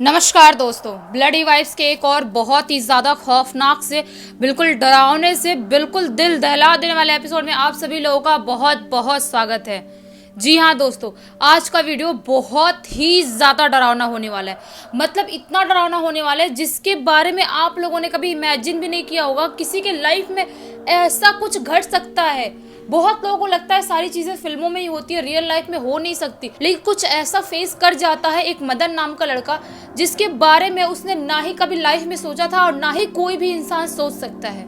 नमस्कार दोस्तों, bloody vibes के एक और बहुत ही ज़्यादा खौफनाक से बिल्कुल डरावने से बिल्कुल दिल दहला देने वाले एपिसोड में आप सभी लोगों का बहुत बहुत स्वागत है। जी हाँ दोस्तों, आज का वीडियो बहुत ही ज़्यादा डरावना होने वाला है। मतलब इतना डरावना होने वाला है जिसके बारे में आप लोगों ने कभी इमेजिन भी नहीं किया होगा। किसी के लाइफ में ऐसा कुछ घट सकता है। बहुत लोगों को लगता है सारी चीजें फिल्मों में ही होती है, रियल लाइफ में हो नहीं सकती, लेकिन कुछ ऐसा फेस कर जाता है एक मदन नाम का लड़का, जिसके बारे में उसने ना ही कभी लाइफ में सोचा था और ना ही कोई भी इंसान सोच सकता है।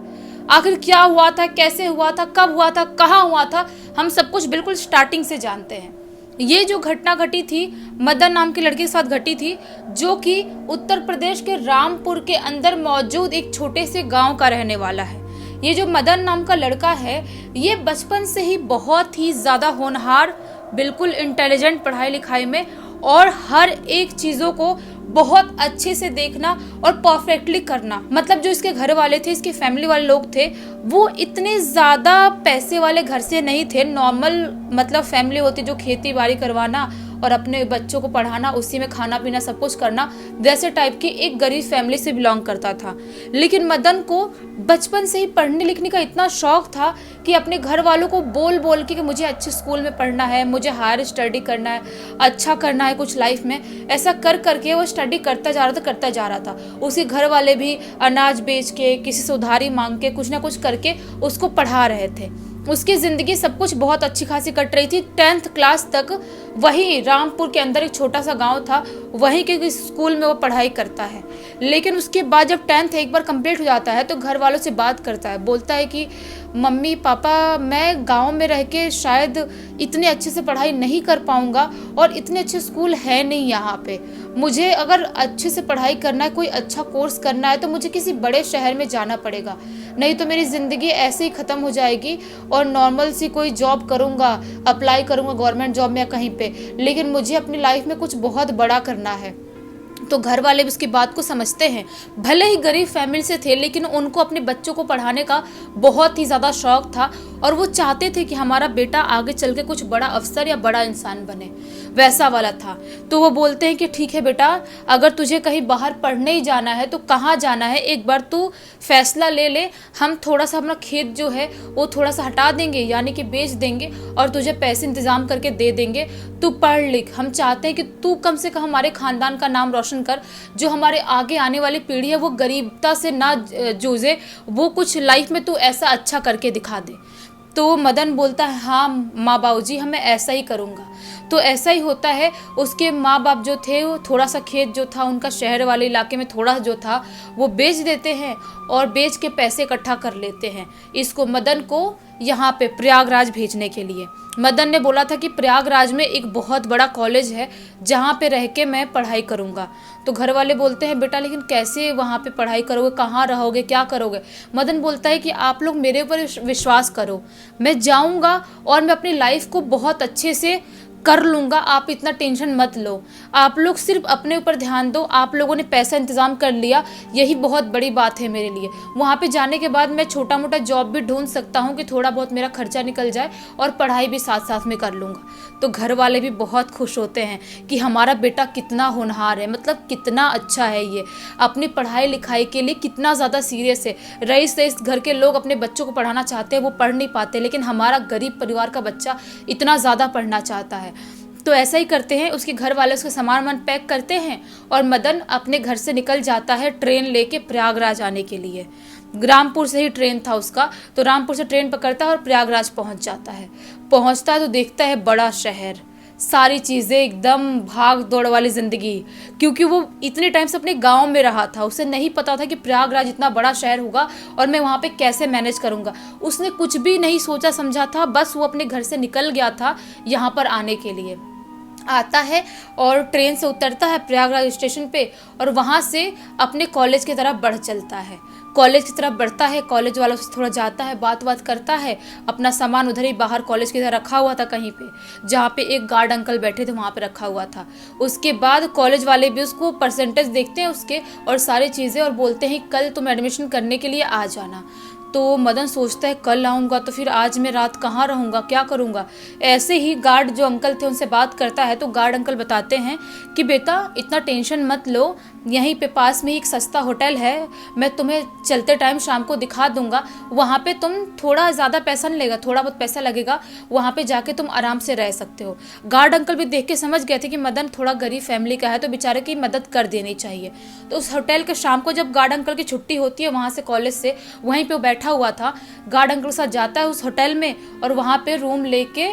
आखिर क्या हुआ था, कैसे हुआ था, कब हुआ था, कहाँ हुआ था, हम सब कुछ बिल्कुल स्टार्टिंग से जानते हैं। ये जो घटना घटी थी मदन नाम के लड़के के साथ घटी थी, जो कि उत्तर प्रदेश के रामपुर के अंदर मौजूद एक छोटे से गांव का रहने वाला है। ये जो मदन नाम का लड़का है, ये बचपन से ही बहुत ही ज़्यादा होनहार, बिल्कुल इंटेलिजेंट पढ़ाई लिखाई में, और हर एक चीज़ों को बहुत अच्छे से देखना और परफेक्टली करना। मतलब जो इसके घर वाले थे, इसके फैमिली वाले लोग थे, वो इतने ज़्यादा पैसे वाले घर से नहीं थे। नॉर्मल मतलब फैमिली होती जो खेती बाड़ी करवाना और अपने बच्चों को पढ़ाना, उसी में खाना पीना सब कुछ करना, वैसे टाइप की एक गरीब फैमिली से बिलोंग करता था। लेकिन मदन को बचपन से ही पढ़ने लिखने का इतना शौक था कि अपने घर वालों को बोल बोल के कि मुझे अच्छे स्कूल में पढ़ना है, मुझे हायर स्टडी करना है, अच्छा करना है कुछ लाइफ में, ऐसा कर करके वो स्टडी करता जा रहा था। उसके घर वाले भी अनाज बेच के, किसी से उधारी मांग के, कुछ ना कुछ करके उसको पढ़ा रहे थे। उसकी ज़िंदगी सब कुछ बहुत अच्छी खासी कट रही थी। 10th क्लास तक वही रामपुर के अंदर एक छोटा सा गांव था, वहीं के स्कूल में वो पढ़ाई करता है। लेकिन उसके बाद जब 10th एक बार कंप्लीट हो जाता है तो घर वालों से बात करता है, बोलता है कि मम्मी पापा, मैं गांव में रह के शायद इतने अच्छे से पढ़ाई नहीं कर पाऊंगा और इतने अच्छे स्कूल है नहीं यहाँ पे। मुझे अगर अच्छे से पढ़ाई करना है, कोई अच्छा कोर्स करना है, तो मुझे किसी बड़े शहर में जाना पड़ेगा, नहीं तो मेरी ज़िंदगी ऐसे ही ख़त्म हो जाएगी और नॉर्मल सी कोई जॉब करूँगा, अप्लाई करूँगा गवर्नमेंट जॉब में या कहीं पे, लेकिन मुझे अपनी लाइफ में कुछ बहुत बड़ा करना है। तो घर वाले भी उसकी बात को समझते हैं। भले ही गरीब फैमिली से थे, लेकिन उनको अपने बच्चों को पढ़ाने का बहुत ही ज़्यादा शौक था और वो चाहते थे कि हमारा बेटा आगे चल के कुछ बड़ा अफसर या बड़ा इंसान बने, वैसा वाला था। तो वो बोलते हैं कि ठीक है बेटा, अगर तुझे कहीं बाहर पढ़ने ही जाना है तो कहाँ जाना है, एक बार तू फैसला ले ले, हम थोड़ा सा अपना खेत जो है वो थोड़ा सा हटा देंगे, यानी कि बेच देंगे, और तुझे पैसे इंतजाम करके दे देंगे, तू पढ़ लिख। हम चाहते हैं कि तू कम से कम हमारे खानदान का नाम रोशन कर, जो हमारे आगे आने वाली पीढ़ी है वो गरीबता से ना जूझे, वो कुछ लाइफ में तू ऐसा अच्छा करके दिखा दे। तो मदन बोलता है हाँ माँ बाबूजी, मैं ऐसा ही करूँगा। तो ऐसा ही होता है। उसके माँ बाप जो थे वो थोड़ा सा खेत जो था उनका शहर वाले इलाके में थोड़ा जो था वो बेच देते हैं और बेच के पैसे इकट्ठा कर लेते हैं इसको, मदन को यहाँ पे प्रयागराज भेजने के लिए। मदन ने बोला था कि प्रयागराज में एक बहुत बड़ा कॉलेज है जहाँ पे रह के मैं पढ़ाई करूँगा। तो घर वाले बोलते हैं बेटा लेकिन कैसे वहाँ पे पढ़ाई करोगे, कहाँ रहोगे, क्या करोगे। मदन बोलता है कि आप लोग मेरे ऊपर विश्वास करो, मैं जाऊँगा और मैं अपनी लाइफ को बहुत अच्छे से कर लूँगा, आप इतना टेंशन मत लो, आप लोग सिर्फ अपने ऊपर ध्यान दो। आप लोगों ने पैसा इंतज़ाम कर लिया, यही बहुत बड़ी बात है मेरे लिए। वहाँ पे जाने के बाद मैं छोटा मोटा जॉब भी ढूंढ सकता हूँ कि थोड़ा बहुत मेरा खर्चा निकल जाए और पढ़ाई भी साथ साथ में कर लूँगा। तो घर वाले भी बहुत खुश होते हैं कि हमारा बेटा कितना होनहार है, मतलब कितना अच्छा है, ये अपनी पढ़ाई लिखाई के लिए कितना ज़्यादा सीरियस है। रईस रईस घर के लोग अपने बच्चों को पढ़ाना चाहते हैं, वो पढ़ नहीं पाते, लेकिन हमारा गरीब परिवार का बच्चा इतना ज़्यादा पढ़ना चाहता है। तो ऐसा ही करते हैं, उसके घर वाले उसका सामान वामान पैक करते हैं और मदन अपने घर से निकल जाता है ट्रेन लेके प्रयागराज आने के लिए। रामपुर से ही ट्रेन था उसका, तो रामपुर से ट्रेन पकड़ता है और प्रयागराज पहुंच जाता है। पहुंचता है तो देखता है बड़ा शहर, सारी चीज़ें एकदम भाग दौड़ वाली ज़िंदगी, क्योंकि वो इतने टाइम से अपने गांव में रहा था, उसे नहीं पता था कि प्रयागराज इतना बड़ा शहर होगा और मैं वहाँ पे कैसे मैनेज करूँगा। उसने कुछ भी नहीं सोचा समझा था, बस वो अपने घर से निकल गया था यहाँ पर आने के लिए। आता है और ट्रेन से उतरता है प्रयागराज स्टेशन पे और वहाँ से अपने कॉलेज की तरफ बढ़ चलता है। कॉलेज की तरफ बढ़ता है, कॉलेज वालों से थोड़ा जाता है, बात करता है। अपना सामान उधर ही बाहर कॉलेज की तरह रखा हुआ था कहीं पे, जहाँ पे एक गार्ड अंकल बैठे थे वहाँ पे रखा हुआ था। उसके बाद कॉलेज वाले भी उसको परसेंटेज देखते हैं उसके और सारी चीज़ें, और बोलते हैं कल तुम एडमिशन करने के लिए आ जाना। तो मदन सोचता है कल आऊँगा तो फिर आज मैं रात कहाँ रहूँगा, क्या करूँगा। ऐसे ही गार्ड जो अंकल थे उनसे बात करता है तो गार्ड अंकल बताते हैं कि बेटा इतना टेंशन मत लो, यहीं पे पास में एक सस्ता होटल है, मैं तुम्हें चलते टाइम शाम को दिखा दूंगा, वहाँ पे तुम थोड़ा ज़्यादा पैसा नहीं लगेगा, थोड़ा बहुत पैसा लगेगा, वहाँ पे जाके तुम आराम से रह सकते हो। गार्ड अंकल भी देख के समझ गए थे कि मदन थोड़ा गरीब फैमिली का है तो बेचारे की मदद कर देनी चाहिए। तो उस होटल के शाम को जब गार्ड अंकल की छुट्टी होती है वहाँ से कॉलेज से, वहीं पर वो बैठा हुआ था, गार्ड अंकल के साथ जाता है उस होटल में और वहाँ पर रूम लेके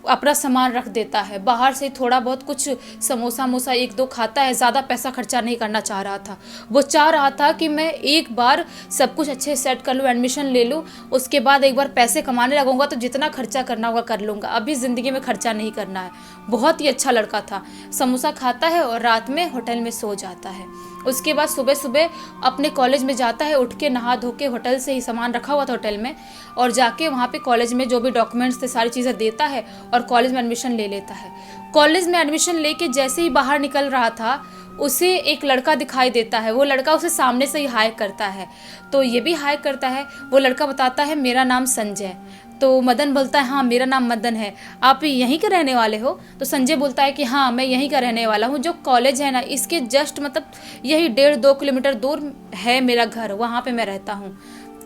अपना सामान रख देता है। बाहर से थोड़ा बहुत कुछ समोसा मोसा एक दो खाता है, ज़्यादा पैसा खर्चा नहीं करना चाह रहा था। वो चाह रहा था कि मैं एक बार सब कुछ अच्छे सेट कर लूँ, एडमिशन ले लूँ, उसके बाद एक बार पैसे कमाने लगूंगा तो जितना खर्चा करना होगा कर लूँगा, अभी ज़िंदगी में खर्चा नहीं करना है। बहुत ही अच्छा लड़का था। समोसा खाता है और रात में होटल में सो जाता है। उसके बाद सुबह सुबह अपने कॉलेज में जाता है, उठ के नहा धो के होटल से ही सामान रखा हुआ था होटल में, और जाके वहाँ पे कॉलेज में जो भी डॉक्यूमेंट्स थे सारी चीज़ें देता है और कॉलेज में एडमिशन ले लेता है। कॉलेज में एडमिशन लेके जैसे ही बाहर निकल रहा था उसे एक लड़का दिखाई देता है। वो लड़का उसे सामने से ही हाय करता है, तो ये भी हाय करता है। वो लड़का बताता है मेरा नाम संजय। तो मदन बोलता है हाँ मेरा नाम मदन है, आप यहीं के रहने वाले हो? तो संजय बोलता है कि हाँ मैं यहीं का रहने वाला हूँ, जो कॉलेज है ना इसके जस्ट मतलब यही 1.5-2 किलोमीटर दूर है मेरा घर, वहाँ पे मैं रहता हूँ।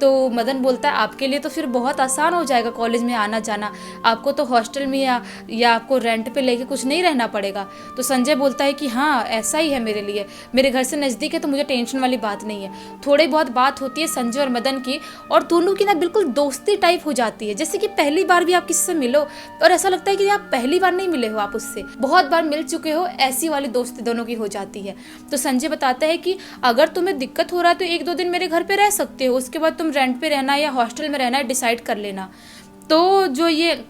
तो मदन बोलता है आपके लिए तो फिर बहुत आसान हो जाएगा कॉलेज में आना जाना, आपको तो हॉस्टल में या आपको रेंट पे लेके कुछ नहीं रहना पड़ेगा। तो संजय बोलता है कि हाँ ऐसा ही है मेरे लिए, मेरे घर से नज़दीक है तो मुझे टेंशन वाली बात नहीं है। थोड़ी बहुत बात होती है संजय और मदन की, और दोनों की ना बिल्कुल दोस्ती टाइप हो जाती है, जैसे कि पहली बार भी आप किसी से मिलो और ऐसा लगता है कि आप पहली बार नहीं मिले हो, आप उससे बहुत बार मिल चुके हो, ऐसी वाली दोस्ती दोनों की हो जाती है। तो संजय बताता है कि अगर तुम्हें दिक्कत हो रहा है तो 1-2 दिन मेरे घर पे रह सकते हो, उसके बाद रेंट पे रहना या हॉस्टल में रहना है डिसाइड कर लेना। तो जो ये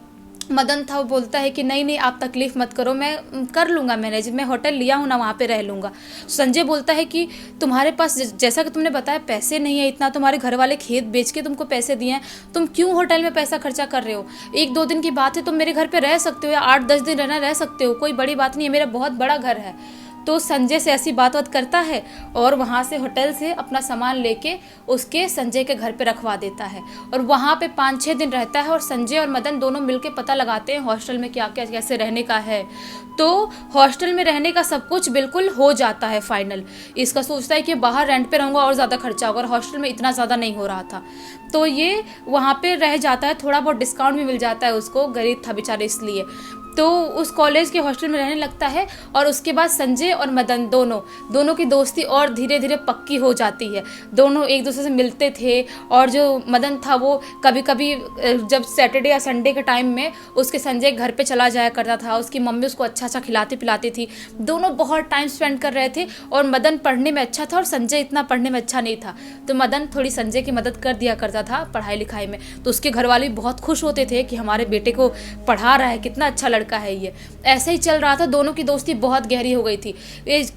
मदन था वो बोलता है कि नहीं नहीं आप तकलीफ़ मत करो, मैं कर लूँगा मैनेज, मैं होटल लिया हूँ ना वहाँ पे रह लूँगा। संजय बोलता है कि तुम्हारे पास जैसा कि तुमने बताया पैसे नहीं है इतना, तुम्हारे घर वाले खेत बेच के तुमको पैसे दिए हैं, तुम क्यों होटल में पैसा खर्चा कर रहे हो? 1-2 दिन की बात है, तुम मेरे घर पर रह सकते हो या 8-10 दिन रहना रह सकते हो, कोई बड़ी बात नहीं है, मेरा बहुत बड़ा घर है। तो संजय से ऐसी बात करता है और वहाँ से होटल से अपना सामान लेके उसके संजय के घर पे रखवा देता है और वहाँ पे 5-6 दिन रहता है। और संजय और मदन दोनों मिलके पता लगाते हैं हॉस्टल में क्या क्या कैसे रहने का है। तो हॉस्टल में रहने का सब कुछ बिल्कुल हो जाता है फाइनल। इसका सोचता है कि बाहर रेंट पे रहूँगा और ज़्यादा खर्चा होगा, और हॉस्टल में इतना ज़्यादा नहीं हो रहा था, तो ये वहाँ पे रह जाता है। थोड़ा बहुत डिस्काउंट भी मिल जाता है उसको, गरीब था बेचारा इसलिए। तो उस कॉलेज के हॉस्टल में रहने लगता है और उसके बाद संजय और मदन दोनों की दोस्ती और धीरे धीरे पक्की हो जाती है। दोनों एक दूसरे से मिलते थे, और जो मदन था वो कभी कभी जब सैटरडे या संडे के टाइम में उसके संजय घर पे चला जाया करता था, उसकी मम्मी उसको अच्छा अच्छा खिलाती पिलाती थी। दोनों बहुत टाइम स्पेंड कर रहे थे, और मदन पढ़ने में अच्छा था और संजय इतना पढ़ने में अच्छा नहीं था, तो मदन थोड़ी संजय की मदद कर दिया करता था पढ़ाई लिखाई में। तो उसके घर वाले भी बहुत खुश होते थे कि हमारे बेटे को पढ़ा रहा है, कितना अच्छा लड़का है ये। ऐसे ही चल रहा था, दोनों की दोस्ती बहुत गहरी हो गई थी।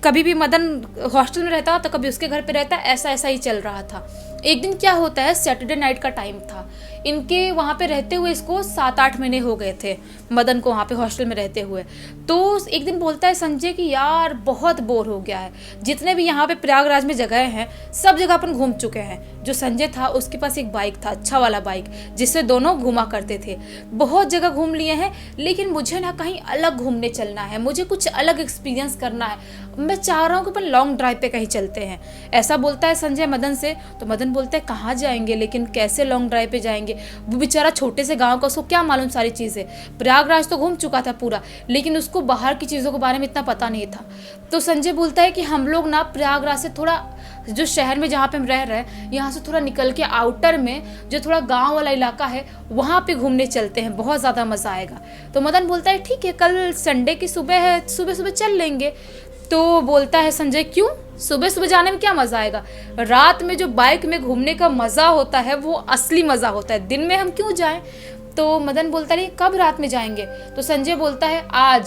कभी भी मदन हॉस्टल में रहता तो कभी उसके घर पे रहता, ऐसा ही चल रहा था। एक दिन क्या होता है, सैटरडे नाइट का टाइम था, इनके वहाँ पे रहते हुए इसको 7-8 महीने हो गए थे मदन को वहाँ पे हॉस्टल में रहते हुए। तो एक दिन बोलता है संजय कि यार बहुत बोर हो गया है, जितने भी यहाँ पे प्रयागराज में जगह हैं सब जगह अपन घूम चुके हैं। जो संजय था उसके पास एक बाइक था, अच्छा वाला बाइक, जिससे दोनों घूमा करते थे। बहुत जगह घूम लिए हैं, लेकिन मुझे ना कहीं अलग घूमने चलना है, मुझे कुछ अलग एक्सपीरियंस करना है, मैं चाह रहा हूँ कि अपन लॉन्ग ड्राइव पे कहीं चलते हैं, ऐसा बोलता है संजय मदन से। तो मदन बोलता है कहाँ जाएंगे, लेकिन कैसे लॉन्ग ड्राइव पे जाएंगे? वो बेचारा छोटे से गांव का, उसको क्या मालूम सारी चीज़ें। प्रयागराज तो घूम चुका था पूरा, लेकिन उसको बाहर की चीज़ों के बारे में इतना पता नहीं था। तो संजय बोलता है कि हम लोग ना प्रयागराज से थोड़ा, जो शहर में जहाँ पे हम रह रहे हैं यहाँ से थोड़ा निकल के आउटर में जो थोड़ा गांव वाला इलाका है वहाँ पे घूमने चलते हैं, बहुत ज़्यादा मज़ा आएगा। तो मदन बोलता है ठीक है, कल संडे की सुबह है, सुबह सुबह चल लेंगे। तो बोलता है संजय क्यों, सुबह सुबह जाने में क्या मज़ा आएगा? रात में जो बाइक में घूमने का मज़ा होता है वो असली मज़ा होता है, दिन में हम क्यों जाएं? तो मदन बोलता है कब रात में जाएंगे? तो संजय बोलता है आज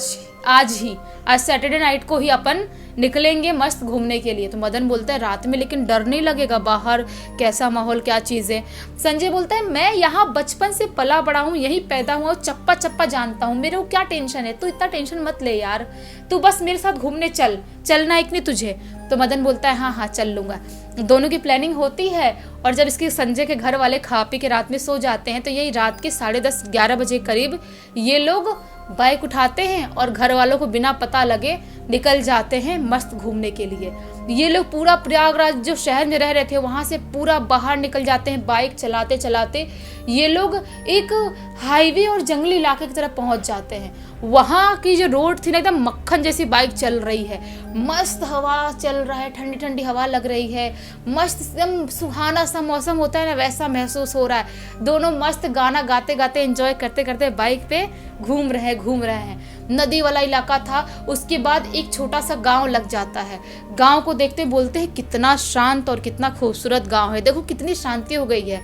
सैटरडे नाइट को ही अपन निकलेंगे मस्त घूमने के लिए। तो मदन बोलता है रात में लेकिन डर नहीं लगेगा, बाहर कैसा माहौल क्या चीज़ें? संजय बोलता है मैं यहाँ बचपन से पला बड़ा हूँ, यहीं पैदा हुआ, चप्पा चप्पा जानता हूँ, मेरे को क्या टेंशन है, तू इतना टेंशन मत ले यार, तू बस मेरे साथ घूमने चलना है कि नहीं तुझे? तो मदन बोलता है हाँ हाँ चल लूँगा। दोनों की प्लानिंग होती है और जब इसके संजय के घर वाले खा पी के रात में सो जाते हैं तो यही रात के 10:30-11 बजे करीब ये लोग बाइक उठाते हैं और घर वालों को बिना पता लगे निकल जाते हैं मस्त घूमने के लिए। ये लोग पूरा प्रयागराज जो शहर में रह रहे थे वहाँ से पूरा बाहर निकल जाते हैं बाइक चलाते चलाते। ये लोग एक हाईवे और जंगली इलाके की तरफ पहुँच जाते हैं। वहाँ की जो रोड थी ना एकदम मक्खन जैसी बाइक चल रही है, मस्त हवा चल रहा है, ठंडी ठंडी हवा लग रही है, मस्त एकदम सुहाना सा मौसम होता है ना वैसा महसूस हो रहा है। दोनों मस्त गाना गाते गाते एंजॉय करते करते बाइक पे घूम रहे हैं। नदी वाला इलाका था, उसके बाद एक छोटा सा गांव लग जाता है। गांव को देखते बोलते हैं कितना शांत और कितना खूबसूरत गांव है, देखो कितनी शांति हो गई है।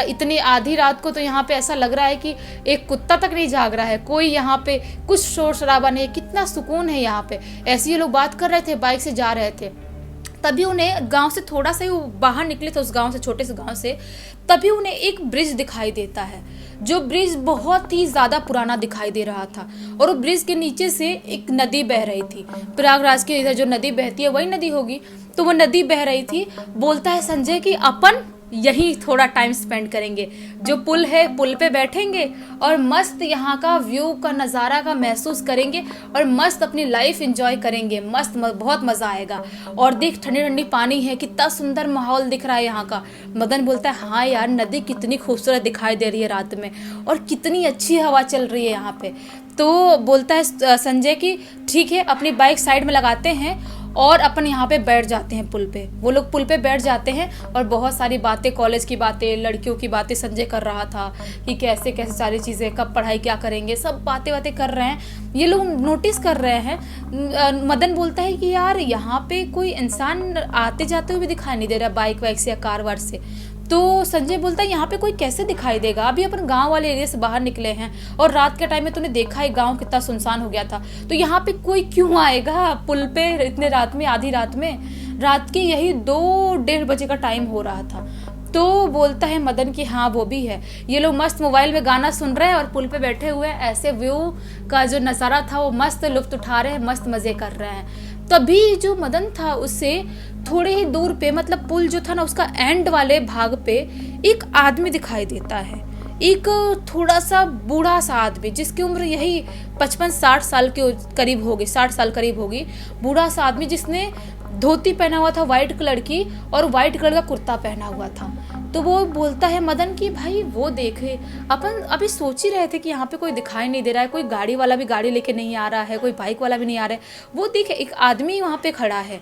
इतनी आधी रात को तो यहाँ पे ऐसा लग रहा है कि एक कुत्ता तक नहीं जाग रहा है, कोई यहाँ पे कुछ शोर शराबा नहीं है, कितना सुकून है यहाँ पे। ऐसे ये लोग बात कर रहे थे, बाइक से जा रहे थे। तभी उन्हें गांव से थोड़ा सा ही बाहर निकले थे, उस गांव से, छोटे से गांव से, तभी उन्हें एक ब्रिज दिखाई देता है। जो ब्रिज बहुत ही ज़्यादा पुराना दिखाई दे रहा था और वो ब्रिज के नीचे से एक नदी बह रही थी। प्रयागराज के इधर जो नदी बहती है वही नदी होगी, तो वो नदी बह रही थी। बोलता है संजय कि अपन यहीं थोड़ा टाइम स्पेंड करेंगे, जो पुल है पुल पे बैठेंगे और मस्त यहाँ का व्यू का नज़ारा का महसूस करेंगे और मस्त अपनी लाइफ एंजॉय करेंगे, मस्त बहुत मज़ा आएगा। और देख ठंडी ठंडी पानी है, कितना सुंदर माहौल दिख रहा है यहाँ का। मदन बोलता है हाँ यार नदी कितनी खूबसूरत दिखाई दे रही है रात में और कितनी अच्छी हवा चल रही है यहाँ पे। तो बोलता है संजय कि ठीक है, अपनी बाइक साइड में लगाते हैं और अपन यहाँ पे बैठ जाते हैं पुल पे। वो लोग पुल पे बैठ जाते हैं और बहुत सारी बातें, कॉलेज की बातें, लड़कियों की बातें संजय कर रहा था कि कैसे कैसे सारी चीज़ें, कब पढ़ाई क्या करेंगे, सब बातें कर रहे हैं। ये लोग नोटिस कर रहे हैं। मदन बोलता है कि यार यहाँ पे कोई इंसान आते जाते हुए भी दिखाई नहीं दे रहा बाइक वाइक से या कार वार से। तो संजय बोलता है यहाँ पे कोई कैसे दिखाई देगा, अभी अपन गांव वाले एरिया से बाहर निकले हैं और रात के टाइम में तूने देखा है गांव कितना सुनसान हो गया था, तो यहाँ पे कोई क्यों आएगा पुल पे इतने रात में, आधी रात में। रात के यही 2-1:30 बजे का टाइम हो रहा था। तो बोलता है मदन कि हाँ वो भी है। ये लोग मस्त मोबाइल में गाना सुन रहे हैं और पुल पे बैठे हुए ऐसे व्यू का जो नज़ारा था वो मस्त लुत्फ उठा रहे हैं, मस्त मज़े कर रहे हैं। तभी जो मदन था उससे थोड़े ही दूर पे, मतलब पुल जो था ना उसका एंड वाले भाग पे एक आदमी दिखाई देता है। एक थोड़ा सा बूढ़ा सा आदमी जिसकी उम्र यही 55-60 साल के करीब होगी, 60 साल करीब होगी। बूढ़ा सा आदमी जिसने धोती पहना हुआ था वाइट कलर की और वाइट कलर का कुर्ता पहना हुआ था। तो वो बोलता है मदन कि भाई वो देखे, अपन अभी सोच ही रहे थे कि यहाँ पे कोई दिखाई नहीं दे रहा है, कोई गाड़ी वाला भी गाड़ी लेके नहीं आ रहा है, कोई बाइक वाला भी नहीं आ रहा है, वो देखे एक आदमी वहाँ पे खड़ा है।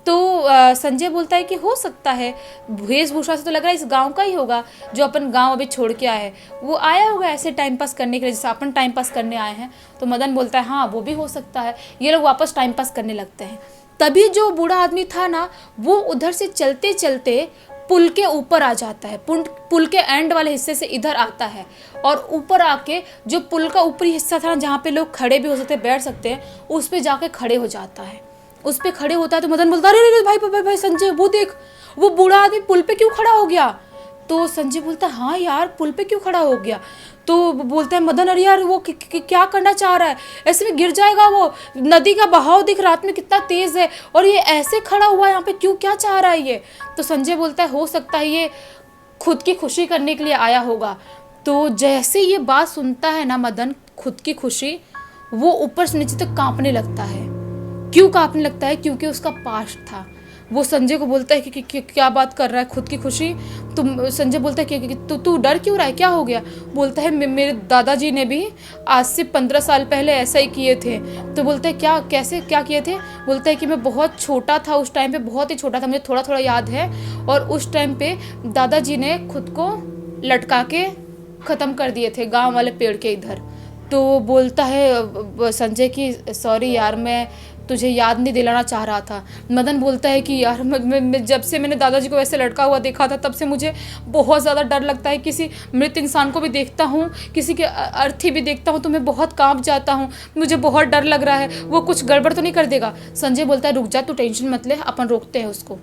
तो संजय बोलता है कि हो सकता है, वेशभूषा से तो लग रहा है इस गांव का ही होगा, जो अपन गांव अभी छोड़ के आए हैं, वो आया होगा ऐसे टाइम पास करने के लिए जैसे अपन टाइम पास करने आए हैं। तो मदन बोलता है हाँ वो भी हो सकता है। ये लोग वापस टाइम पास करने लगते हैं। तभी जो बूढ़ा आदमी था ना वो उधर से चलते चलते पुल के ऊपर आ जाता है, पुल के एंड वाले हिस्से से इधर आता है और ऊपर आके जो पुल का ऊपरी हिस्सा था ना जहाँ पे लोग खड़े भी हो सकते हैं, बैठ सकते हैं, उस पे जाके खड़े हो जाता है। उस पे खड़े होता है तो मदन बोलता है अरे भाई भाई भाई संजय वो देख, वो बूढ़ा आदमी पुल पे क्यों खड़ा हो गया। तो संजय बोलता है हाँ यार पुल पे क्यों खड़ा हो गया। तो बोलता है मदन अरे यार वो क्या करना चाह रहा है, ऐसे में गिर जाएगा, वो नदी का बहाव दिख रात में कितना तेज है और ये ऐसे खड़ा हुआ है यहाँ पे, क्यों क्या चाह रहा है ये। तो संजय बोलता है हो सकता है ये खुद की खुशी करने के लिए आया होगा। तो जैसे ये बात सुनता है ना मदन, खुद की खुशी, वो ऊपर से नीचे तक कांपने लगता है। क्यों कांपने लगता है, क्योंकि उसका पास्ट था। वो संजय को बोलता है कि क्या बात कर रहा है, खुद की खुशी। तो संजय बोलता है कि तू डर क्यों रहा है, क्या हो गया। बोलता है मेरे दादाजी ने भी आज से 15 साल पहले ऐसा ही किए थे। तो बोलता है क्या, कैसे, क्या किए थे। बोलता है कि मैं बहुत छोटा था उस टाइम पे, बहुत ही छोटा था, मुझे थोड़ा थोड़ा याद है, और उस टाइम पे दादाजी ने खुद को लटका के ख़त्म कर दिए थे गाँव वाले पेड़ के इधर। तो बोलता है संजय कि सॉरी यार मैं तुझे याद नहीं दिलाना चाह रहा था। मदन बोलता है कि यार मैं जब से मैंने दादाजी को वैसे लटका हुआ देखा था तब से मुझे बहुत ज़्यादा डर लगता है। किसी मृत इंसान को भी देखता हूँ, किसी के अर्थी भी देखता हूँ तो मैं बहुत कांप जाता हूँ, मुझे बहुत डर लग रहा है, वो कुछ गड़बड़ तो नहीं कर देगा। संजय बोलता है रुक जा, तू टेंशन मत ले, अपन रोकते हैं उसको।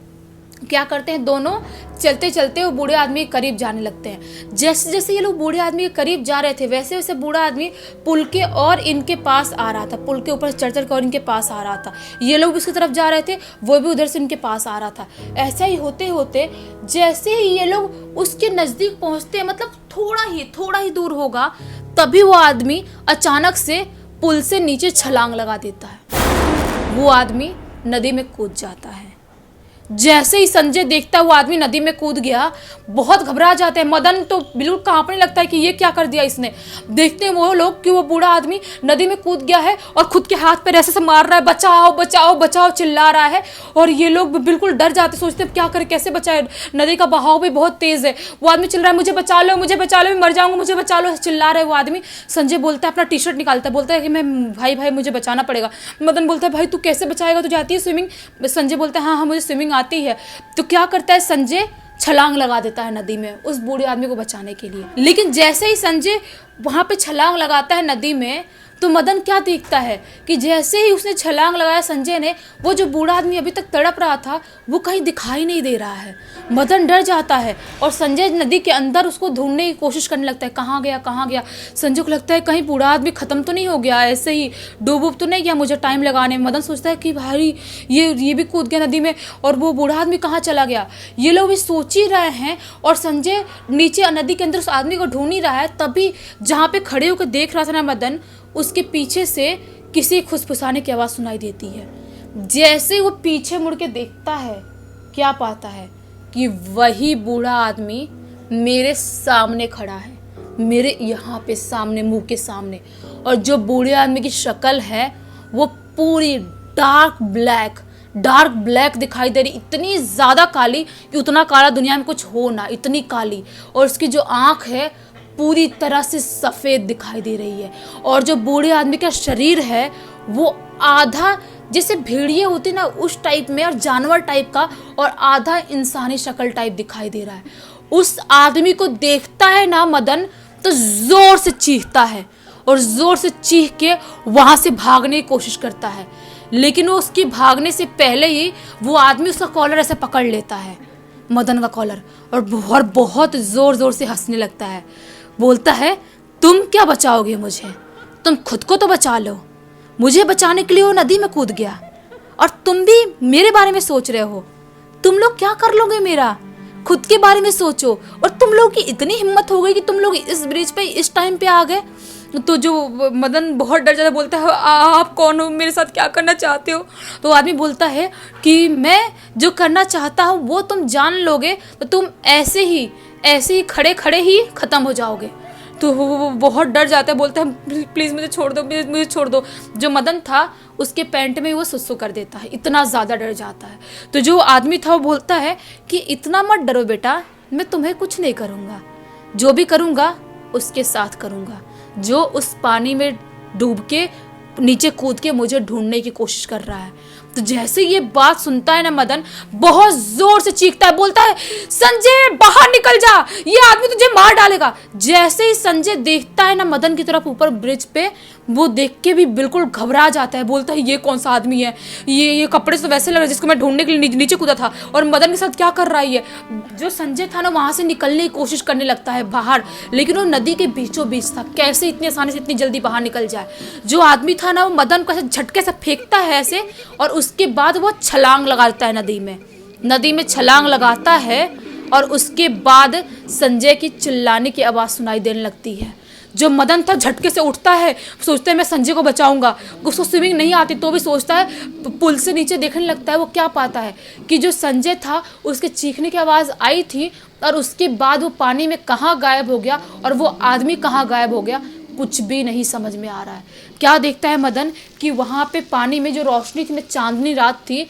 क्या करते हैं, दोनों चलते चलते वो बूढ़े आदमी के करीब जाने लगते हैं। जैसे जैसे ये लोग बूढ़े आदमी के करीब जा रहे थे, वैसे वैसे बूढ़ा आदमी पुल के और इनके पास आ रहा था, पुल के ऊपर चढ़ चढ़ कर और इनके पास आ रहा था। ये लोग भी उसकी तरफ जा रहे थे, वो भी उधर से इनके पास आ रहा था। ऐसा ही होते होते जैसे ही ये लोग उसके नज़दीक पहुँचते हैं, मतलब थोड़ा ही दूर होगा, तभी वो आदमी अचानक से पुल से नीचे छलांग लगा देता है। वो आदमी नदी में कूद जाता है। जैसे ही संजय देखता है वो आदमी नदी में कूद गया, बहुत घबरा जाते हैं। मदन तो बिल्कुल कांपने लगता है कि ये क्या कर दिया इसने। देखते हैं वो लोग कि वो बूढ़ा आदमी नदी में कूद गया है और खुद के हाथ पैर ऐसे से मार रहा है, बचाओ बचाओ बचाओ चिल्ला रहा है। और ये लोग बिल्कुल डर जाते, सोचते हैं क्या करे, कैसे बचाए, नदी का बहाव भी बहुत तेज है। वो आदमी चिल्ला रहा है, मुझे बचा लो, मुझे बचा लो, मैं मर जाऊंगा, मुझे बचा लो, चिल्ला रहा है वो आदमी। संजय बोलता है, अपना टी शर्ट निकालता है, बोलता है कि मैं भाई मुझे बचाना पड़ेगा। मदन बोलता है, भाई तू कैसे बचाएगा, तुझे आती है स्विमिंग? संजय बोलता है, हाँ मुझे स्विमिंग आती है। तो क्या करता है संजय, छलांग लगा देता है नदी में उस बूढ़े आदमी को बचाने के लिए। लेकिन जैसे ही संजय वहां पे छलांग लगाता है नदी में, तो मदन क्या देखता है कि जैसे ही उसने छलांग लगाया संजय ने, वो जो बूढ़ा आदमी अभी तक तड़प रहा था वो कहीं दिखाई नहीं दे रहा है। मदन डर जाता है और संजय नदी के अंदर उसको ढूंढने की कोशिश करने लगता है, कहाँ गया। संजय को लगता है कहीं बूढ़ा आदमी खत्म तो नहीं हो गया, ऐसे ही डूब तो नहीं गया मुझे टाइम लगाने में। मदन सोचता है कि भाई ये भी कूद गया नदी में और वो बूढ़ा आदमी कहाँ चला गया। ये लोग भी सोच ही रहे हैं और संजय नीचे नदी के अंदर उस आदमी को ढूंढ ही रहा है। तभी जहाँ पे खड़े होकर देख रहा था ना मदन, उसके पीछे से किसी खुसफुसाने की आवाज़ सुनाई देती है। जैसे वो पीछे मुड़ के देखता है, क्या पाता है कि वही बूढ़ा आदमी मेरे सामने खड़ा है, मेरे यहाँ पे सामने, मुंह के सामने। और जो बूढ़े आदमी की शक्ल है वो पूरी डार्क ब्लैक दिखाई दे रही, इतनी ज़्यादा काली कि उतना काला दुनिया में कुछ हो ना, इतनी काली। और उसकी जो आँख है पूरी तरह से सफ़ेद दिखाई दे रही है। और जो बूढ़े आदमी का शरीर है वो आधा जैसे भेड़िए होती ना उस टाइप में और जानवर टाइप का, और आधा इंसानी शक्ल टाइप दिखाई दे रहा है। उस आदमी को देखता है ना मदन तो जोर से चीखता है और जोर से चीख के वहां से भागने की कोशिश करता है। लेकिन वो उसकी भागने से पहले ही वो आदमी उसका कॉलर ऐसे पकड़ लेता है, मदन का कॉलर, और बहुत जोर से हंसने लगता है। बोलता है, तुम क्या बचाओगे मुझे, तुम खुद को तो बचा लो। मुझे बचाने के लिए वो नदी में कूद गया और तुम भी मेरे बारे में सोच रहे हो। तुम लोग क्या कर लोगे मेरा, खुद के बारे में सोचो। और तुम लोग की इतनी हिम्मत हो गई कि तुम लोग इस ब्रिज पे इस टाइम पे आ गए। तो जो मदन बहुत डर जाता, बोलता है, आप कौन हो, मेरे साथ क्या करना चाहते हो? तो आदमी बोलता है कि मैं जो करना चाहता हूँ वो तुम जान लोगे तो तुम ऐसे ही खड़े ही ख़त्म हो जाओगे। तो वो बहुत डर जाता है, बोलता है, प्लीज़ मुझे छोड़ दो। जो मदन था उसके पैंट में वो सुसु कर देता है, इतना ज़्यादा डर जाता है। तो जो आदमी था वो बोलता है कि इतना मत डरो बेटा, मैं तुम्हें कुछ नहीं करूँगा, जो भी करूँगा उसके साथ करूँगा, जो उस पानी में डूब के नीचे कूद के मुझे ढूंढने की कोशिश कर रहा है। तो जैसे ये बात सुनता है ना मदन, बहुत जोर से चीखता है, बोलता है, संजय बाहर निकल जा, ये आदमी तुझे मार डालेगा। जैसे ही संजय देखता है ना मदन की तरफ ऊपर ब्रिज पे, वो देख के भी बिल्कुल घबरा जाता है। बोलता है, ये कौन सा आदमी है, ये कपड़े से वैसे लग रहा है जिसको मैं ढूंढने के लिए नीचे कूदा था, और मदन के साथ क्या कर रहा है ये। जो संजय था ना वहां से निकलने की कोशिश करने लगता है बाहर, लेकिन वो नदी के बीचों बीच था, कैसे इतनी आसानी से इतनी जल्दी बाहर निकल जाए। जो आदमी था ना वो मदन को ऐसे झटके से फेंकता है ऐसे, और उसके बाद वो छलांग लगाता है नदी में छलांग लगाता है। और उसके बाद संजय की चिल्लाने की आवाज़ सुनाई देने लगती है। जो मदन था झटके से उठता है, सोचता है मैं संजय को बचाऊंगा। उसको स्विमिंग नहीं आती तो भी सोचता है, पुल से नीचे देखने लगता है। वो क्या पाता है कि जो संजय था उसके चीखने की आवाज़ आई थी, और उसके बाद वो पानी में कहाँ गायब हो गया और वो आदमी कहाँ गायब हो गया, कुछ भी नहीं समझ में आ रहा है। क्या देखता है मदन कि वहाँ पे पानी में जो रोशनी थी, में चांदनी रात थी,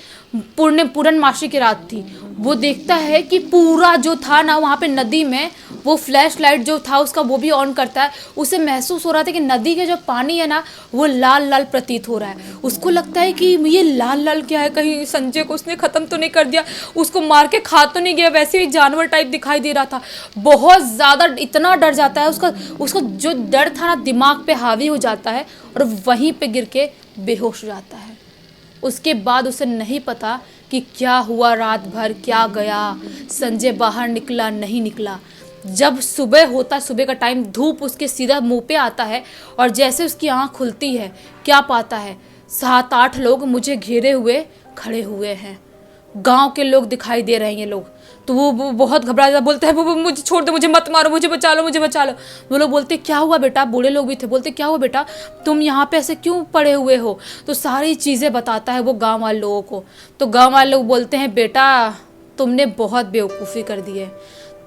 पूर्णमासी की रात थी। वो देखता है कि पूरा जो था ना वहाँ पे नदी में, वो फ्लैश लाइट जो था उसका वो भी ऑन करता है। उसे महसूस हो रहा था कि नदी के जो पानी है ना वो लाल लाल प्रतीत हो रहा है। उसको लगता है कि ये लाल लाल क्या है, कहीं संजय को उसने ख़त्म तो नहीं कर दिया, उसको मार के खा तो नहीं गया, वैसे ही जानवर टाइप दिखाई दे रहा था। बहुत ज़्यादा इतना डर जाता है, उसका जो डर था ना दिमाग पे हावी हो जाता है और वहीं पे गिर के बेहोश हो जाता है। उसके बाद उसे नहीं पता कि क्या हुआ रात भर, क्या गया, संजय बाहर निकला नहीं निकला। जब सुबह होता, सुबह का टाइम, धूप उसके सीधा मुंह पे आता है और जैसे उसकी आँख खुलती है, क्या पाता है, 7-8 लोग मुझे घेरे हुए खड़े हुए हैं। गांव के लोग दिखाई दे रहे हैं ये लोग। तो वो बहुत घबरा जाता, बोलते हैं वो मुझे छोड़ दो, मुझे मत मारो, मुझे बचा लो, मुझे बचा लो। वो लोग बोलते क्या हुआ बेटा, बूढ़े लोग भी थे, बोलते क्या हुआ बेटा, तुम यहाँ पे ऐसे क्यों पड़े हुए हो। तो सारी चीज़ें बताता है वो गाँव वाले लोगों को। तो गाँव वाले लोग बोलते हैं बेटा तुमने बहुत बेवकूफ़ी कर दी है,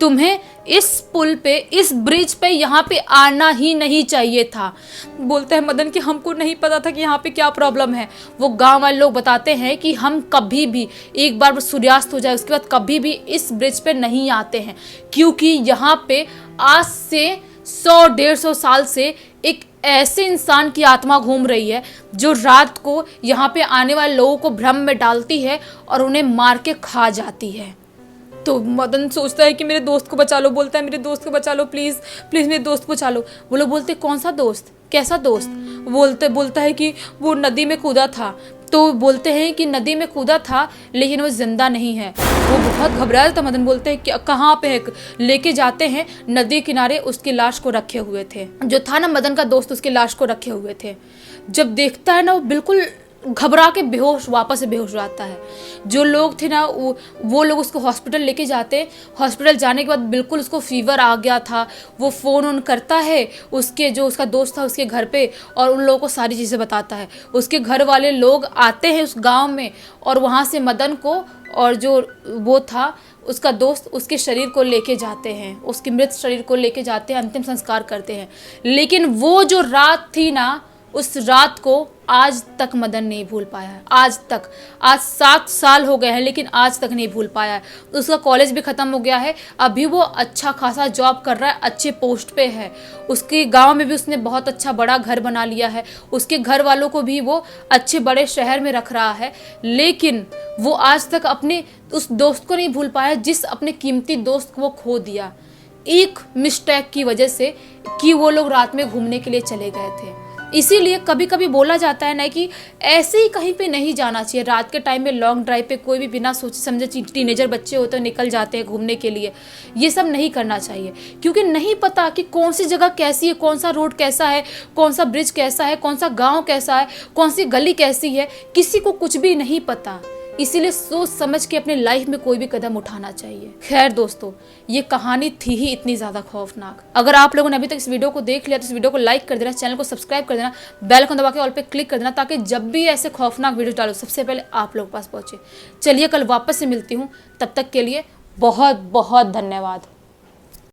तुम्हें इस पुल पे, इस ब्रिज पे यहाँ पे आना ही नहीं चाहिए था। बोलते हैं मदन कि हमको नहीं पता था कि यहाँ पे क्या प्रॉब्लम है। वो गांव वाले लोग बताते हैं कि हम कभी भी, एक बार सूर्यास्त हो जाए उसके बाद कभी भी इस ब्रिज पे नहीं आते हैं, क्योंकि यहाँ पे आज से 100-150 साल से एक ऐसे इंसान की आत्मा घूम रही है जो रात को यहाँ पे आने वाले लोगों को भ्रम में डालती है और उन्हें मार के खा जाती है। तो मदन सोचता है कि मेरे दोस्त को बचा लो, बोलता है मेरे दोस्त को बचा लो, प्लीज़ प्लीज़ मेरे दोस्त को बचा लो। वो लोग बोलते कौन सा दोस्त, कैसा दोस्त। बोलता है कि वो नदी में कूदा था। तो बोलते हैं कि नदी में कूदा था लेकिन वो जिंदा नहीं है। वो बहुत घबराया था। मदन बोलते हैं कि कहाँ पे है, लेके जाते हैं नदी किनारे, उसकी लाश को रखे हुए थे। जो था ना मदन का दोस्त, उसकी लाश को रखे हुए थे। जब देखता है ना वो बिल्कुल घबरा के बेहोश, वापस से बेहोश हो जाता है। जो लोग थे ना वो लोग उसको हॉस्पिटल लेके जाते। हॉस्पिटल जाने के बाद बिल्कुल उसको फीवर आ गया था। वो फ़ोन ऑन करता है उसके, जो उसका दोस्त था उसके घर पे, और उन लोगों को सारी चीज़ें बताता है। उसके घर वाले लोग आते हैं उस गांव में और वहाँ से मदन को और जो वो था उसका दोस्त, उसके शरीर को लेके जाते हैं, उसके मृत शरीर को लेके जाते हैं, अंतिम संस्कार करते हैं। लेकिन वो जो रात थी ना, उस रात को आज तक मदन नहीं भूल पाया है। आज तक, आज 7 साल हो गए हैं लेकिन आज तक नहीं भूल पाया है। उसका कॉलेज भी ख़त्म हो गया है, अभी वो अच्छा खासा जॉब कर रहा है, अच्छे पोस्ट पे है। उसके गांव में भी उसने बहुत अच्छा बड़ा घर बना लिया है। उसके घर वालों को भी वो अच्छे बड़े शहर में रख रहा है। लेकिन वो आज तक अपने उस दोस्त को नहीं भूल पाया जिस अपने कीमती दोस्त को वो खो दिया, एक मिस्टेक की वजह से कि वो लोग रात में घूमने के लिए चले गए थे। इसीलिए कभी कभी बोला जाता है ना कि ऐसे ही कहीं पे नहीं जाना चाहिए। रात के टाइम में लॉन्ग ड्राइव पे कोई भी बिना सोचे समझे, टीनेजर बच्चे होते हैं निकल जाते हैं घूमने के लिए, ये सब नहीं करना चाहिए। क्योंकि नहीं पता कि कौन सी जगह कैसी है, कौन सा रोड कैसा है, कौन सा ब्रिज कैसा है, कौन सा गाँव कैसा है, कौन सी गली कैसी है, किसी को कुछ भी नहीं पता। इसीलिए सोच समझ के अपने लाइफ में कोई भी कदम उठाना चाहिए। खैर दोस्तों, ये कहानी थी ही इतनी ज़्यादा खौफनाक। अगर आप लोगों ने अभी तक इस वीडियो को देख लिया तो इस वीडियो को लाइक कर देना, चैनल को सब्सक्राइब कर देना, बेल आइकन दबा के ऑल पे क्लिक कर देना, ताकि जब भी ऐसे खौफनाक वीडियो डालो सबसे पहले आप लोगों के पास पहुँचे। चलिए कल वापस से मिलती हूँ, तब तक के लिए बहुत बहुत धन्यवाद।